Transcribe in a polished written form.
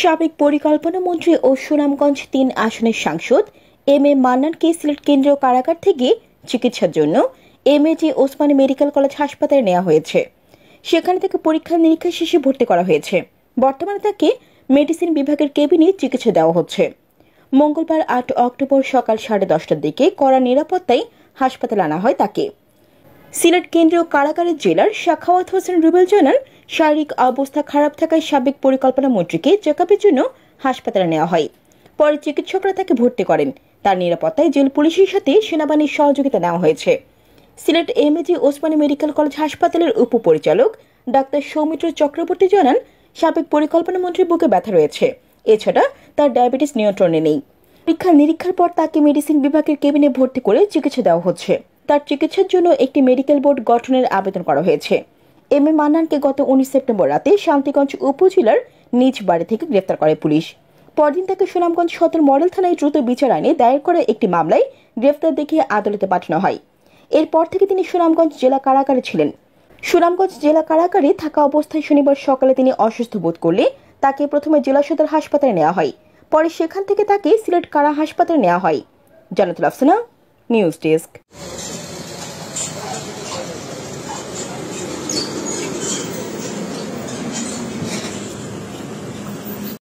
সাবেক পরিকল্পনা মন্ত্রী ও সুনামগঞ্জ ৩ আসনের সাংসদ এম এ মান্নানকে সিলেট কেন্দ্রীয় কারাগার থেকে চিকিৎসার জন্য এমএজি ওসমানী মেডিকেল কলেজ হাসপাতালে নেওয়া হয়েছে। সেখানে তাকে পরীক্ষা নিরীক্ষা শেষে ভর্তি করা হয়েছে। বর্তমানে তাকে মেডিসিন বিভাগের কেবিনে চিকিৎসা দেওয়া হচ্ছে। মঙ্গলবার ৮ অক্টোবর সকাল 10:30টার দিকে কড়া নিরাপত্তায় হাসপাতালে আনা হয় তাকে। সিলেট কেন্দ্রীয় কারাগারের জেলার সাখাওয়াত হোসেন রুবেল জানান, শারীরিক অবস্থা খারাপ থাকায় সাবেক পরিকল্পনা মন্ত্রীকে চেকআপের জন্য হাসপাতালে নেওয়া হয়। পরে চিকিৎসকরা তাকে ভর্তি করেন। তার নিরাপত্তায় জেল পুলিশের সাথে সেনাবাহিনীর সহযোগিতা নেওয়া হয়েছে। Sylhet MAG Osmani medical college হাসপাতালের উপপরিচালক ডাক্তার সৌমিত্র চক্রবর্তী জানান, সাবেক পরিকল্পনা মন্ত্রীর বুকে ব্যথা রয়েছে। এছাড়া তার ডায়াবেটিস নিয়ন্ত্রণে নেই। পরীক্ষা নিরীক্ষার পর তাকে মেডিসিন বিভাগের কেবিনে ভর্তি করে চিকিৎসা দেওয়া হচ্ছে। তার চিকিৎসার জন্য একটি মেডিকেল বোর্ড গঠনের আবেদন করা হয়েছে। এম এ মান্নানকে গত 19 সেপ্টেম্বর রাতে শান্তিগঞ্জ উপজেলার নিজ বাড়ি থেকে গ্রেফতার করে পুলিশ। পরদিন তাকে সুনামগঞ্জ সদর মডেল থানায় দ্রুত বিচার আইনে দায়ের করা একটি মামলায় গ্রেফতার দেখিয়ে আদালতে পাঠানো হয়। এরপর থেকে তিনি সুনামগঞ্জ জেলা কারাগারে ছিলেন। সুনামগঞ্জ জেলা কারাগারে থাকা অবস্থায় শনিবার সকালে তিনি অসুস্থ বোধ করলে তাকে প্রথমে জেলা সদর হাসপাতালে নেওয়া হয়। পরে সেখান থেকে তাকে সিলেট কারা হাসপাতালে নেওয়া হয়। জান্নাতুল আফসানা, নিউজ ডেস্ক।